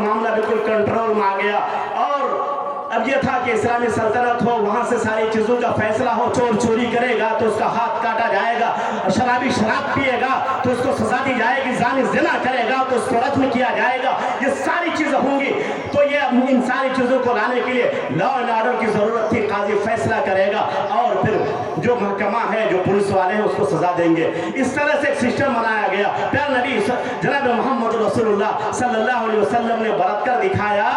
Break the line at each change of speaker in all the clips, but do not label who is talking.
मामला बिल्कुल कंट्रोल में आ गया। और अब ये था कि इस्लामी सल्तनत हो, वहाँ से सारी चीज़ों का फैसला हो। चोर चोरी करेगा तो उसका हाथ काटा जाएगा, और शराबी शराब पिएगा तो उसको सजा दी जाएगी, ज़ानी ज़िना करेगा तो उसको रज्म किया जाएगा। ये सारी चीज़ें होंगी। तो ये इन सारी चीज़ों को लाने के लिए लॉ एंड ऑर्डर की ज़रूरत थी। काजी फैसला करेगा और फिर जो महकमा है, जो पुलिस वाले हैं, उसको सजा देंगे। इस तरह से एक सिस्टम बनाया गया। प्यारे नबी जनाब मोहम्मद रसूलुल्लाह सल्लल्लाहु अलैहि वसल्लम ने बरत कर दिखाया।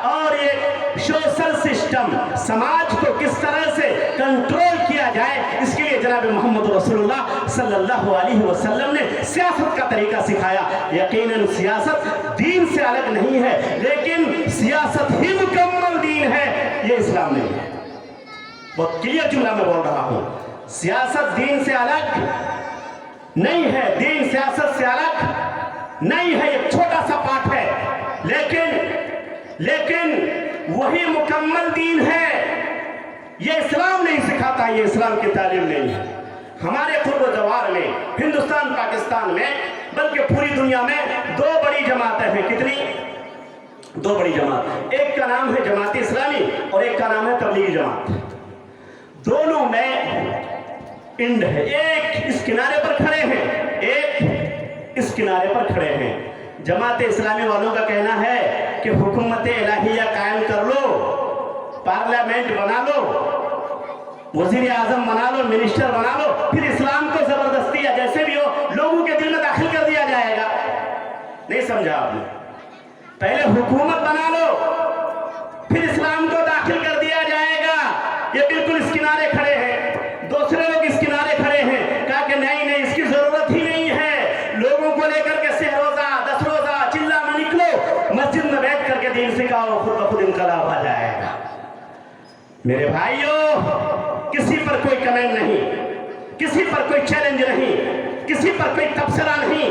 और ये सोशल सिस्टम, समाज को किस तरह से कंट्रोल किया जाए, इसके लिए जनाब मोहम्मद रसूलुल्लाह सल्लल्लाहु अलैहि वसल्लम ने सियासत का तरीका सिखाया। यकीनन सियासत दीन से अलग नहीं है, लेकिन सियासत ही मुकम्मल दीन है, ये इस्लाम नहीं है। बहुत क्लियर जुमला में बोल रहा हूं, सियासत दीन से अलग नहीं है, दीन सियासत से अलग नहीं है। एक छोटा सा पार्ट है, लेकिन वही मुकम्मल दीन है। ये इस्लाम नहीं सिखाता, ये इस्लाम की तालीम नहीं है। हमारे पूर्व जवार में, हिंदुस्तान पाकिस्तान में, बल्कि पूरी दुनिया में दो बड़ी जमातें हैं। कितनी? दो बड़ी जमात। एक का नाम है जमात इस्लामी और एक का नाम है तबलीगी जमात। दोनों में इंड है, एक इस किनारे पर खड़े हैं, एक इस किनारे पर खड़े हैं। जमात इस्लामी वालों का कहना है कि हुकूमत इलाहिया कायम कर लो, पार्लियामेंट बना लो, वजीर आजम बना लो, मिनिस्टर बना लो, फिर इस्लाम को जबरदस्ती या जैसे भी हो लोगों के दिल में दाखिल कर दिया जाएगा। नहीं समझा आपने? पहले हुकूमत बना लो, फिर इस्लाम को दाखिल कर दिया जाएगा। ये बिल्कुल इस किनारे खड़े हैं, दूसरे लोग इस किनारे खड़े हैं। कहा कि नहीं नहीं, इसकी जरूरत ही नहीं है। लोगों को लेकर के 6 रोजा 10 रोजा चिल्ला में निकलो, मस्जिद में बैठ करके दीन सिखाओ, खुद ब खुद इनकलाब आ जाएगा। मेरे भाइयों, किसी पर कोई कमेंट नहीं, किसी पर कोई चैलेंज नहीं, किसी पर कोई तबसरा नहीं,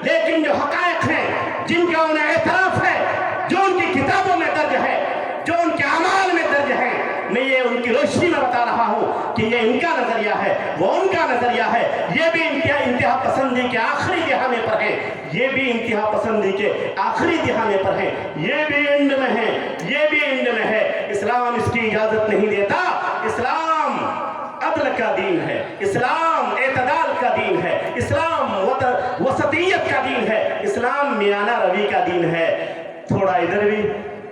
लेकिन जो हकायक हैं, जिनका उन्हें एतराफ है, जो उनकी किताबों में दर्ज है, जो उनके अमाल में दर्ज है, मैं ये उनकी रोशनी में बता रहा हूँ कि ये इनका नजरिया है, वो उनका नजरिया है। ये भी इंतहा पसंदी के आखिरी दिहाने पर है, ये भी इंतहा पसंदी के आखिरी दिहाने पर है, ये भी एंड में है, ये भी एंड में है। इस्लाम इसकी इजाजत नहीं देता। इस्लाम अदल का दीन है, इस्लाम एतदाल का दीन है, इस्लाम वसतियत का दीन है, इस्लाम मियाना रवि का दीन है। थोड़ा इधर भी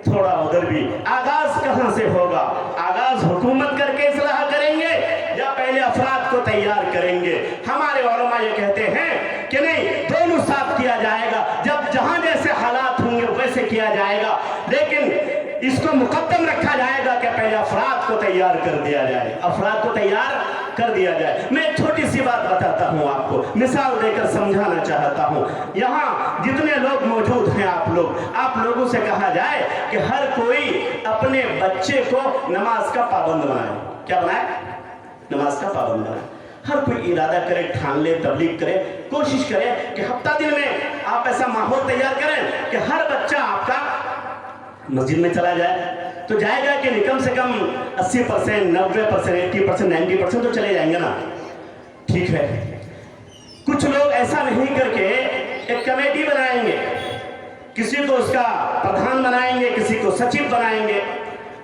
थोड़ा उधर भी। आगाज कहां से होगा? आगाज हुकूमत करके इस्लाह करेंगे या पहले अफराद को तैयार करेंगे? हमारे उलमा ये कहते हैं कि नहीं, दोनों साथ किया जाएगा। जब जहां जैसे हालात होंगे वैसे किया जाएगा, लेकिन इसको मुकद्दम रखा जाएगा कि पहले अफराद को तैयार कर दिया जाए, अफराद को तैयार कर दिया जाए। मैं एक छोटी सी बात बताता हूँ आपको, मिसाल देकर समझाना चाहता हूँ। यहाँ जितने लोग मौजूद हैं, आप लोगों से कहा जाए कि हर कोई अपने बच्चे को नमाज का पाबंद बनाए। क्या बनाए? नमाज का पाबंद बनाए। हर कोई इरादा करे, ठान ले, तबलीग करे, कोशिश करे कि हफ्ता दिन में आप ऐसा माहौल तैयार करें कि हर बच्चा आपका मस्जिद में चला जाए। तो जाएगा कि नहीं? कम से कम 80%, 90%, 80%, 90% तो चले जाएंगे ना। ठीक है, कुछ लोग ऐसा नहीं करके एक कमेटी बनाएंगे, किसी को उसका प्रधान बनाएंगे, किसी को सचिव बनाएंगे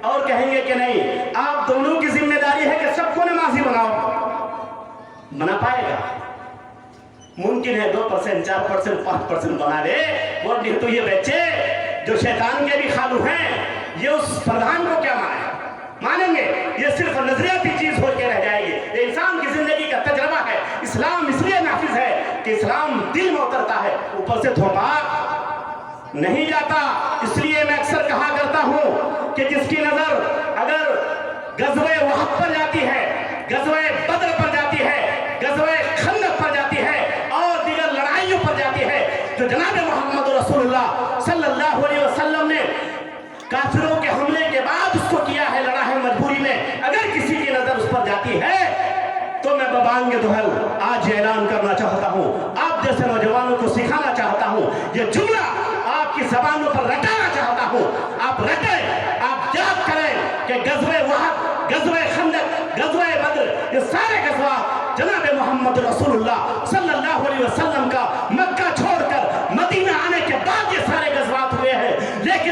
और कहेंगे कि नहीं, आप दोनों की जिम्मेदारी है कि सबको नमाजी बनाओ। बना पाएगा? मुमकिन है 2%, 4%, 5% बना दे। और नहीं तो ये बच्चे जो शैतान के भी खालू हैं, ये उस प्रधान को क्या मानेंगे? ये सिर्फ नजरियाती चीज होकर रह जाएगी। ये इंसान की जिंदगी का तजर्बा है। इस्लाम इसलिए नाफिज है कि इस्लाम दिल में उतरता है, ऊपर से थोपा नहीं जाता। इसलिए मैं अक्सर कहा करता हूं कि जिसकी नजर अगर गज़वे वहद पर जाती है, गज़वे बद्र पर जाती है, गज़वे खंदक पर जाती है और दीगर लड़ाइयों पर जाती है, जो जनाब मोहम्मद रसूलुल्लाह सल्लल्लाहु अलैहि वसल्लम ने काफिरों के हमले के बाद उसको किया है, लड़ा है मजबूरी में, अगर किसी की नजर उस पर जाती है तो मैं बबांगे दुहल आज ऐलान करना चाहता हूं, आप जैसे नौजवानों को सिखाना चाहता हूं, ये जुमला आपकी जबानों पर रटाना चाहता हूं। आप रटे, आप याद करें कि गज़वे वहद, गज़वे खंदक, गज़वे बद्र, ये सारे गज़वा जनाब मोहम्मद रसूलुल्लाह सल्लल्लाहु अलैहि वसल्लम का मक्का छोड़कर मदीना आने के बाद ये सारे गज़वात हुए हैं। लेकिन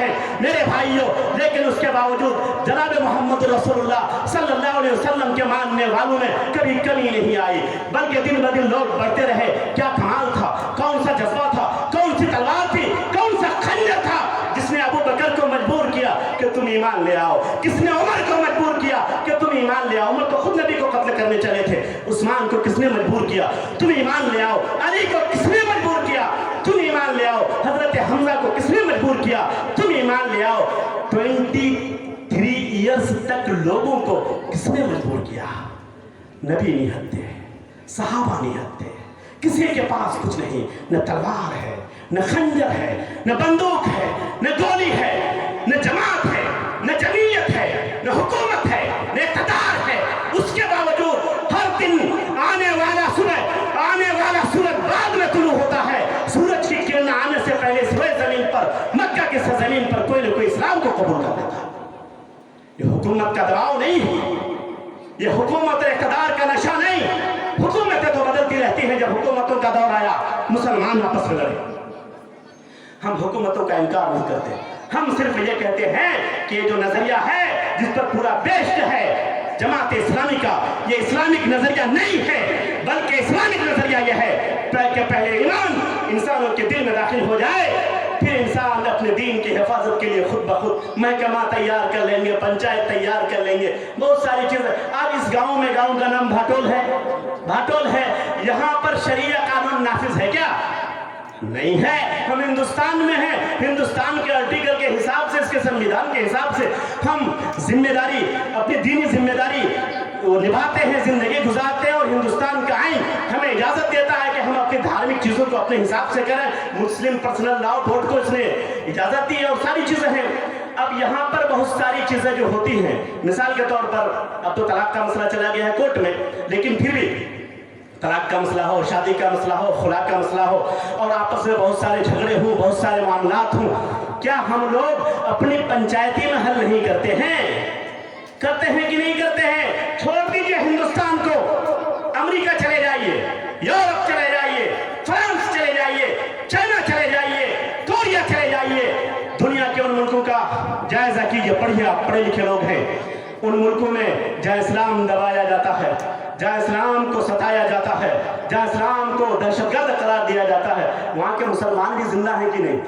है मेरे भाइयों, लेकिन उसके बावजूद जनाब मोहम्मद रसूलुल्लाह सल्लल्लाहु अलैहि वसल्लम के मानने वालों में कभी कमी नहीं आई, बल्कि दिन ब दिन लोग बढ़ते रहे। क्या कमाल था, कौन सा जज्बा था, कौन सी तलवार थी, कौन सा खंजर था जिसने अबू बकर को मजबूर किया कि तुम ईमान ले आओ, किसने उमर को मजबूर किया कि तुम ईमान ले आओ। उमर तो खुद नबी को कत्ल करने चले थे, उस्मान को किसने मजबूर किया, तुम ईमान ले आओ। अली को किसने मजबूर किया, तुम ईमान ले आओ। हजरत हमजा को किसने मजबूर किया, तुम ईमान ले आओ। 23 इयर्स तक लोगों को किसने मजबूर किया? नबी नहीं हटते, सहाबा नहीं हटते, किसी के पास कुछ नहीं, न तलवार है, न खंजर है, न बंदूक है, न गोली है, न जमात है, न जमीयत है, न हुकूमत है, न इक़्तिदार है। उसके बावजूद हर दिन आने वाला सूरज बाद में तुलू होता है। सूरज की किरण आने से पहले इस जमीन पर, मक्का की जमीन पर कोई न कोई इस्लाम को कबूल कर लेता। ये हुकूमत का दबाव नहीं, ये हुकूमत इक़्तिदार का नशा नहीं। हुकूमतें तो बदलती रहती हैं, जब हुकूमतों का दौर आया मुसलमान आपस में लड़े। हम हुकूमतों का इनकार नहीं करते, हम सिर्फ ये कहते हैं कि ये जो नजरिया है जिस पर पूरा बेस्ड है जमात इस्लामी का, ये इस्लामिक नजरिया नहीं है, बल्कि इस्लामिक नजरिया यह है कि पहले ईमान इंसानों के दिल में दाखिल हो जाए, फिर इंसान अपने दीन की हिफाजत के लिए खुद ब खुद महकमा तैयार कर लेंगे, पंचायत तैयार कर लेंगे, बहुत सारी चीजें। आज इस गांव में, गांव का नाम भाटोल है, यहाँ पर शरिया कानून नाफिज है क्या? नहीं है। हम हिंदुस्तान में हैं, हिंदुस्तान के आर्टिकल के हिसाब से, इसके संविधान के हिसाब से हम जिम्मेदारी, अपनी दीनी जिम्मेदारी निभाते हैं, जिंदगी गुजारते हैं, और हिंदुस्तान का आईन हमें इजाजत देता है कि हम अपनी धार्मिक चीजों को अपने हिसाब से करें। मुस्लिम पर्सनल लॉ बोर्ड को इसने इजाजत दी है और सारी चीजें हैं। अब यहाँ पर बहुत सारी चीजें जो होती हैं, मिसाल के तौर पर अब तो तलाक का मसला चला गया है कोर्ट में, लेकिन फिर भी तलाक का मसला हो, शादी का मसला हो, खुला का मसला हो, और आपस में बहुत सारे झगड़े हों, बहुत सारे मामलात हों, क्या हम लोग अपनी पंचायती में हल नहीं करते हैं? करते हैं कि नहीं करते हैं? छोड़ दीजिए हिंदुस्तान को, अमेरिका चले जाइए, यूरोप चले जाइए, फ्रांस चले जाइए, चाइना चले जाइए, कोरिया चले जाइए, दुनिया के उन मुल्कों का जायजा कीजिए। पढ़िए, आप पढ़े लिखे लोग हैं, उन मुल्कों में जहाँ इस्लाम दबाया जाता है, जहाँ इस्लाम को सताया जाता है, जहाँ इस्लाम को दहशतगर्द करार दिया जाता है, वहाँ के मुसलमान भी जिंदा हैं कि नहीं?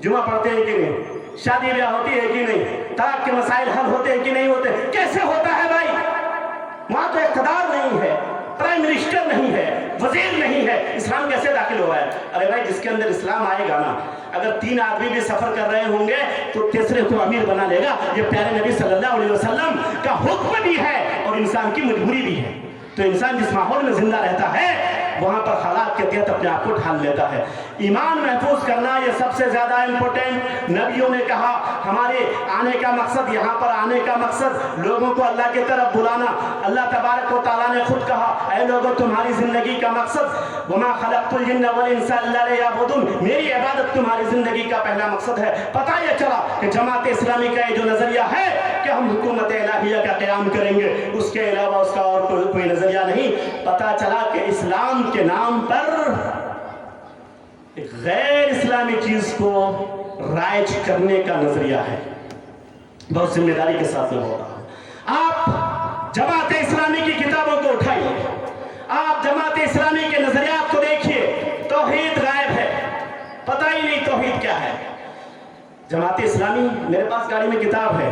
जुमा पढ़ते हैं कि नहीं? शादी ब्याह होती है कि नहीं? तलाक के मसाइल हल होते हैं कि नहीं होते? कैसे होता है भाई? वहाँ तो इक़्तिदार नहीं है, प्राइम मिनिस्टर नहीं है, वजीर नहीं है, इस्लाम कैसे दाखिल हुआ है? अरे भाई, जिसके अंदर इस्लाम आएगा ना, अगर 3 आदमी भी सफर कर रहे होंगे तो तीसरे को अमीर बना लेगा। ये प्यारे नबी सल्लल्लाहु अलैहि वसल्लम का हुक्म भी है और इंसान की मजबूरी भी है। तो इंसान जिस माहौल में जिंदा रहता है, वहां पर हालात के तहत अपने आप को ढाल लेता है। ईमान महफूज करना ये सबसे ज्यादा इंपॉर्टेंट। नबियों ने कहा, हमारे आने का मकसद, यहाँ पर आने का मकसद लोगों को अल्लाह की तरफ बुलाना। अल्लाह तबारक व तआला ने खुद कहा, ऐ लोगों, तुम्हारी जिंदगी का मकसद वमा खलक़तुल जिन्ना वल इंसा इल्ला लियअबुदून, मेरी इबादत तुम्हारी जिंदगी का पहला मकसद है। पता यह चला कि जमात इस्लामी का ये जो नजरिया है कि हम हुकूमत इलाहिया का क़याम करेंगे, उसके अलावा उसका और कोई नजरिया नहीं। पता चला कि इस्लाम के नाम पर एक गैर इस्लामी चीज को राइज करने का नजरिया है। बहुत जिम्मेदारी के साथ में हो रहा है। आप जमात इस्लामी की किताबों को उठाइए, आप जमात इस्लामी के नजरियात को देखिए, तौहीद गायब है, पता ही नहीं तौहीद क्या है। जमात इस्लामी, मेरे पास गाड़ी में किताब है,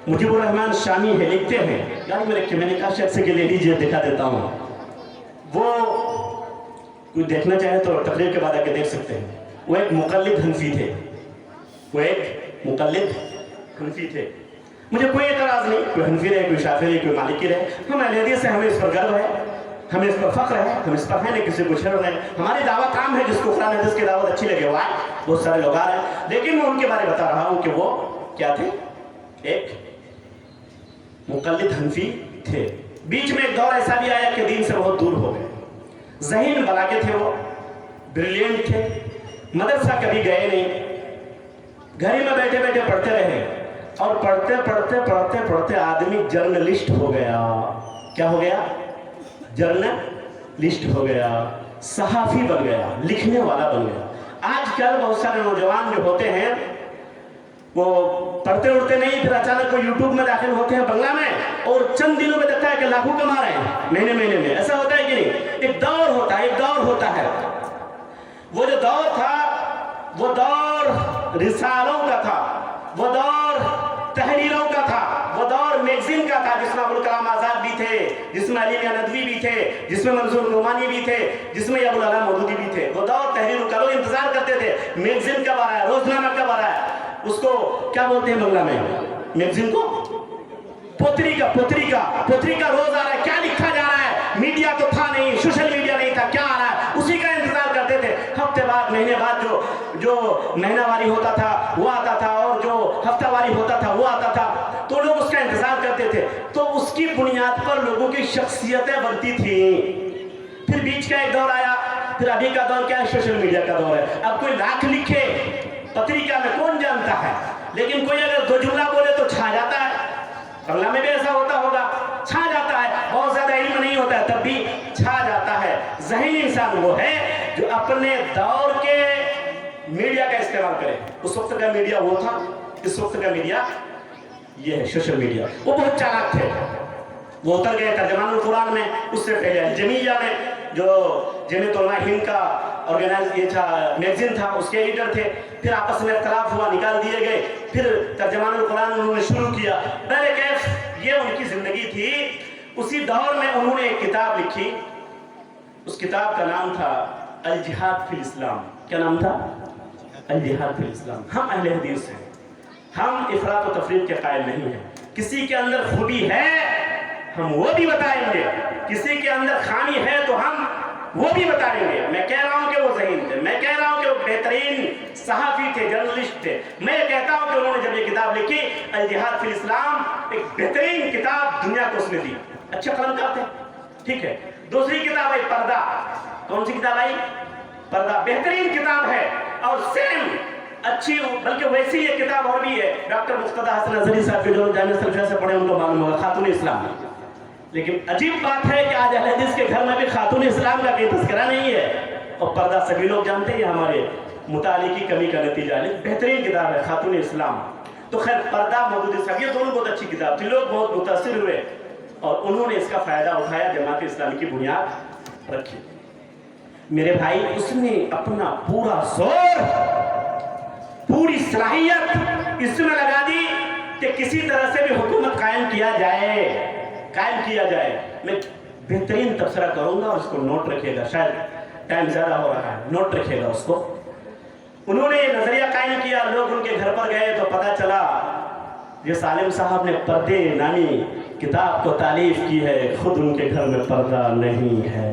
मुजीबुर रहमान शामी है, लिखते हैं, गाड़ी में रखिए, मैंने कहा शख्स के लिए लीजिए, दिखा देता हूँ। वो कोई देखना चाहे तो तकरीर के बाद आके देख सकते हैं। वो एक मुक़ल्लिद हनफी थे, मुझे कोई एतराज़ नहीं, कोई हनफी रहे, कोई शाफी रहे, कोई मालिकी रहे, हम अहले हदीस से, हमें इस पर गर्व है, हमें इस पर फख्र है, हम इस पर है नहीं किसी को शर्म है। हमारी दावत काम है, जिसको कुरान हदीस की दावत अच्छी लगे हुआ है, बहुत सारे लोग आ रहे हैं, लेकिन मैं उनके बारे में बता रहा हूँ कि वो क्या थे। एक मुक़ल्लिद हनफी थे। बीच में एक दौर ऐसा भी आया कि दीन से बहुत दूर हो गए। ज़हीन बलागे थे, वो ब्रिलियंट थे, मदरसा कभी गए नहीं, घर ही में बैठे बैठे पढ़ते रहे, और पढ़ते पढ़ते पढ़ते पढ़ते आदमी जर्नलिस्ट हो गया। क्या हो गया? जर्नलिस्ट हो गया, सहाफ़ी बन गया, लिखने वाला बन गया। आजकल बहुत सारे नौजवान जो होते हैं वो पढ़ते उड़ते नहीं, फिर अचानक कोई यूट्यूब में दाखिल होते हैं बंगला में और चंद दिनों में देखता है कि लाखों कमा रहे हैं महीने महीने में। ऐसा होता है कि नहीं? एक दौर होता है, एक दौर होता है। वो जो दौर था वो दौर रिसालों का था, वो दौर तहरीरों का था, वो दौर मैगजीन का था जिसमें अबुल कलाम आजाद भी थे, जिसमें अली मियां नदवी भी थे, जिसमें मंजूर नोमानी भी थे, जिसमें अबुल अला मौदूदी भी थे। वो दौर तहरीर का, लोग इंतजार करते थे मैगजीन कब आ रहा है, रोजनामा कब आ रहा है। उसको क्या बोलते हैं बंगला में? मैगजीन को पत्रिका, पत्रिका, पत्रिका रोज आ रहा है, क्या लिखा जा रहा है। मीडिया तो था नहीं, सोशल मीडिया नहीं था, क्या आ रहा है उसी का इंतजार करते थे। हफ्ते बाद, महीने बाद जो महीनावारी होता था वो आता था, और जो हफ्तावारी होता था वो आता था, तो लोग उसका इंतजार करते थे। तो उसकी बुनियाद पर लोगों की शख्सियतें बनती थी। फिर बीच का एक दौर आया, फिर अभी का दौर क्या है? सोशल मीडिया का दौर है। अब कोई लाख लिखे पत्रिका में कौन जानता है, लेकिन कोई अगर दो जुमला बोले तो छा जाता है। बंगला में भी ऐसा होता होगा, छा जाता है। बहुत ज्यादा इल्म नहीं होता है तब भी छा जाता है। ज़हीन इंसान वो है जो अपने दौर के मीडिया का इस्तेमाल करे। उस वक्त का मीडिया वो था, इस वक्त का मीडिया ये है, सोशल मीडिया। वो बहुत चालाक थे, वो उतर गए तर्जमानुल कुरान में। उससे पहले जमीया में, जो जमीयत उलमा हिंद का ऑर्गेनाइज ये था, मैगजीन था, उसके एडिटर थे। फिर आपस में इख्तलाफ हुआ, निकाल दिए गए। फिर तर्जमानुल कुरान उन्होंने शुरू किया। पहले कैफ ये उनकी जिंदगी थी। उसी दौर में उन्होंने एक किताब लिखी, उस किताब का नाम था अल जिहाद फिल इस्लाम। क्या नाम था? अल जिहाद फिल इस्लाम। हम अहले हदीस हैं, हम इफरात व तफरीत के कायल नहीं हैं। किसी के अंदर खूबी है हम वो भी बताएंगे, किसी के अंदर खामी है तो हम वो भी बताएंगे। मैं कह रहा हूं कि वो ज़हीन थे, मैं कह रहा हूं कि वो बेहतरीन सहाफ़ी थे, जर्नलिस्ट थे। मैं कहता हूं कि उन्होंने जब ये किताब लिखी अल जिहाद फिल इस्लाम, एक बेहतरीन किताब दुनिया को उसने दी। अच्छे कलमकार थे, ठीक है। दूसरी किताब आई पर्दा। कौन सी किताब आई? पर्दा। बेहतरीन किताब है और सेम अच्छी, बल्कि वैसी ये किताब और भी है। डॉक्टर मुफ्तदा हसन अजहरी साहब के जो जामिया सलफिया से पढ़े उनको मालूम होगा, खातून इस्लाम। लेकिन अजीब बात है कि आज अहले हदीस के घर में भी खातून इस्लाम का कोई तज़किरा नहीं है। और पर्दा सभी लोग जानते हैं, हमारे मुताले की कमी का नतीजा है। बेहतरीन किताब है खातून इस्लाम। तो खैर पर्दा, मौदूदी साहब, ये दोनों बहुत अच्छी किताब थी। लोग बहुत मुतासिर हुए और उन्होंने इसका फ़ायदा उठाया, जमात इस्लामी की बुनियाद रखी। मेरे भाई, उसने अपना पूरा जोर, पूरी सलाहियत इसमें लगा दी कि किसी तरह से भी हुकूमत कायम किया जाए, कायम किया जाए। मैं बेहतरीन तबसरा करूंगा और उसको नोट रखिएगा, शायद टाइम ज़्यादा हो रहा है, नोट रखिएगा उसको। उन्होंने ये नज़रिया कायम किया, लोग उनके घर पर गए तो पता चला ये सालिम साहब ने पर्दे नामी किताब को तारीफ की है, खुद उनके घर में पर्दा नहीं है।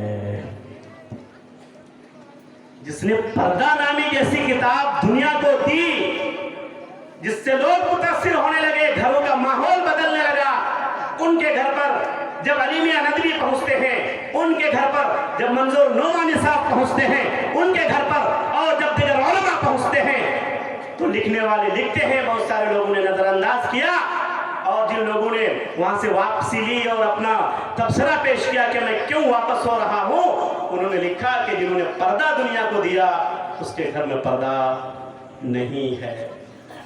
जिसने पर्दा नामी जैसी किताब दुनिया को दी, जिससे लोग मुतासिर होने लगे, घरों का माहौल बदलने लगा, उनके घर पर जब अली मियां नदवी पहुंचते हैं, उनके घर पर जब मंजूर नोमानी साहब पहुंचते हैं, उनके घर पर, और जब दिगर उलमा पहुंचते हैं, तो लिखने वाले लिखते हैं, बहुत सारे लोगों ने नजरअंदाज किया। और जिन लोगों ने वहां से वापसी ली और अपना तबसरा पेश किया कि मैं क्यों वापस हो रहा हूं, उन्होंने लिखा कि जिन्होंने पर्दा दुनिया को दिया उसके घर में पर्दा नहीं है।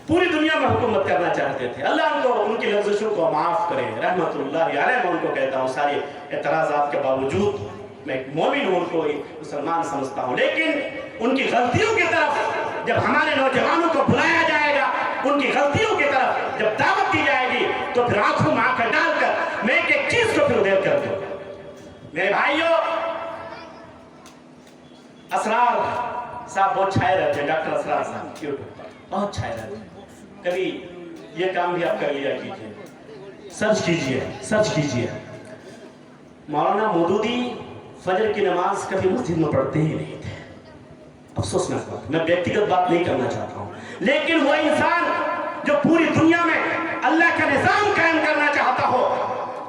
पूरी दुनिया में हुकूमत करना चाहते थे। अल्लाह उनको, उनकी लफ्ज़ों को माफ़ करे, रहमतुल्लाह अलैह। मैं उनको कहता हूँ, सारे एतराज़ात के बावजूद मैं एक मोमिन हूँ, उनको मुसलमान समझता हूँ। लेकिन उनकी गलतियों की तरफ जब हमारे नौजवानों को बुलाया जाएगा, उनकी गलतियों की तरफ जब दावत दी जाएगी, तो फिर आंखों में आंखें डालकर मैं एक चीज को फिर उदेर कर दूँ। मेरे भाइयों, असरार साहब बहुत छाए रहते हैं, डॉक्टर असरार साहब यूट्यूब पर बहुत छाए रहते हैं। कभी ये काम भी आप कर लिया कीजिए, सर्च कीजिए, सर्च कीजिए। मौलाना मौदूदी फजर की नमाज कभी मस्जिद में पढ़ते ही नहीं थे। अफसोसनाक बात, मैं व्यक्तिगत बात नहीं करना चाहता हूँ, लेकिन वो इंसान जो पूरी दुनिया में अल्लाह का निज़ाम कायम करना चाहता हो,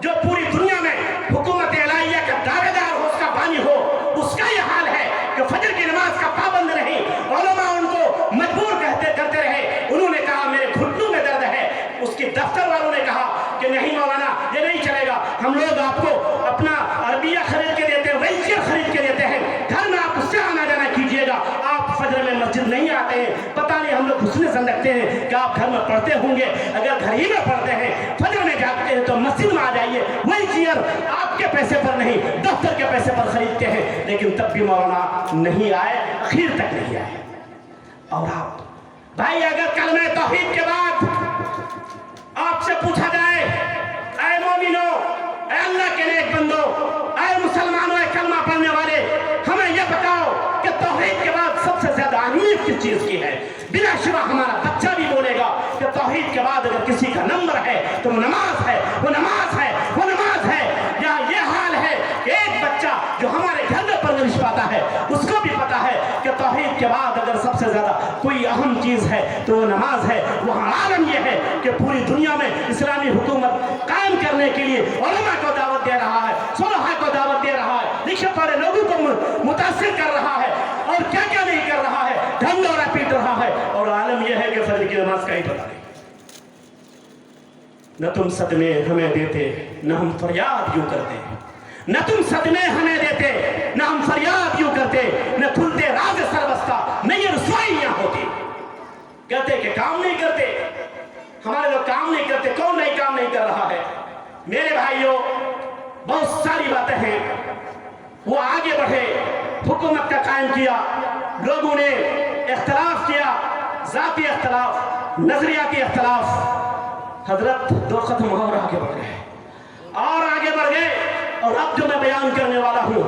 जो पूरी दुनिया में हुकूमत इलाहिया का दावेदार हो, उसका बानी हो, उसका ये हाल है कि फजर की नमाज का पाबंद नहीं। उलमा उनको मजबूर करते रहे। उन्होंने कहा मेरे घुटनों में दर्द है, उसके दफ्तर वालों ने कहा कि नहीं मौलाना, ये नहीं चलेगा, हम लोग आपको अपना अरबिया खरीद के देते हैं, वैसिया खरीद के देते हैं, घर में आप उससे आना जाना कीजिएगा, आप फजर में मस्जिद नहीं आ जाते हैं। पता नहीं हम लोग हुस्न ज़न रखते हैं कि आप घर में पढ़ते होंगे, अगर घर ही में पढ़ते हैं, फजर में जागते हैं तो मस्जिद में आ जाइए, वही चेयर आपके पैसे पर नहीं दफ्तर के पैसे पर खरीदते हैं, लेकिन तब भी मौलाना नहीं आए, आखिर तक नहीं आए। और आप भाई अगर कलमे तौहीद के बाद आपसे पूछा जाए, ऐ मोमिनो, ऐ अल्लाह के नेक बंदो, ऐ मुसलमानों, ऐ कलमा पढ़ने वाले, हमें यह बताओ कि तौहीद के बाद सबसे ज्यादा अहमियत किस चीज की है? बिला शुबा हमारा बच्चा भी बोलेगा कि तौहीद के बाद अगर किसी का नंबर है तो वो नमाज है, वो नमाज है, वो नमाज है। या ये हाल है कि एक बच्चा जो हमारे घर में परवरिश पाता है उसको भी पता है कि तौहीद के बाद अगर सबसे ज्यादा कोई अहम चीज है तो वो नमाज है। वहाँ आलम यह है कि पूरी दुनिया में इस्लामी हुकूमत कायम करने के लिए उलमा को दावत दे रहा है, सुलहा को दावत दे रहा है, रिश्वत वाले लोगों को मुतासिर कर रहा है, और क्या क्या नहीं कर रहा है, ढंढोरा पीट रहा है। और आलम यह है कि फजर की नमाज का ही पता नहीं। न तुम सदमे हमें देते, न हम फरियाद यूं करते, न तुम सदमे हमें देते, न हम फरियाद यूं करते, न खुलते राज सरबस्ता, न ये रसवाइयां होती। कहते कि काम नहीं करते, हमारे लोग काम नहीं करते, कौन नहीं काम नहीं कर रहा है? मेरे भाइयों, बहुत सारी बातें हैं, वो आगे बढ़े, हुकूमत का कायम किया, लोगों ने इख्तलाफ किया, जाती इख्तलाफ, नजरियाती इख्तलाफ, हजरत दो खत्म और आगे बढ़ गए, और आगे बढ़ गए। और अब जो मैं बयान करने वाला हूँ,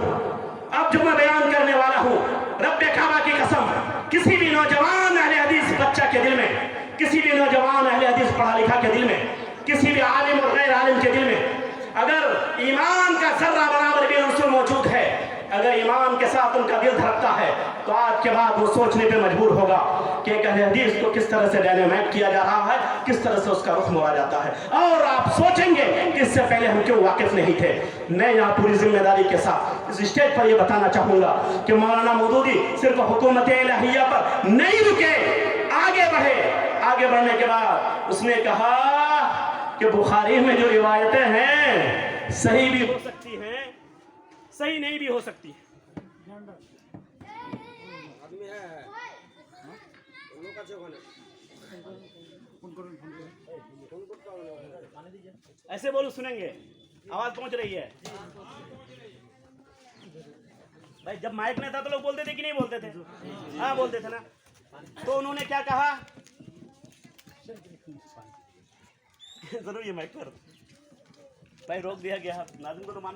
अब जो मैं बयान करने वाला हूँ, रब्बे काबा की कसम, किसी भी नौजवान अहले हदीस बच्चा के दिल में, किसी भी नौजवान अहले हदीस पढ़ा लिखा के दिल में, किसी भी आलिम और गैर आलिम के दिल में अगर ईमान का जर्रा बराबर भी उनसे मौजूद है, अगर ईमान के साथ उनका दिल धड़कता है, तो आज के बाद वो सोचने पे मजबूर होगा कि एक अहले हदीस को किस तरह से डायनामाइट किया जा रहा है, किस तरह से उसका रुख मोड़ा जाता है। और आप सोचेंगे कि इससे पहले हम क्यों वाकिफ नहीं थे। मैं यहाँ पूरी जिम्मेदारी के साथ इस स्टेज पर यह बताना चाहूँगा कि मौलाना मौदूदी सिर्फ हुकूमत इलाहिया पर नहीं रुके, आगे बढ़े। आगे बढ़ने के बाद उसने कहा कि बुखारी में जो रिवायतें हैं सही भी हो सकती हैं, सही नहीं भी हो सकती। ऐसे बोलो सुनेंगे, आवाज पहुंच रही है भाई। जब माइक नहीं था तो लोग बोलते थे कि नहीं बोलते थे? हाँ बोलते थे ना। तो उन्होंने क्या कहा? जरूर ये माइक पर भाई रोक दिया गया, नाज़िम को तो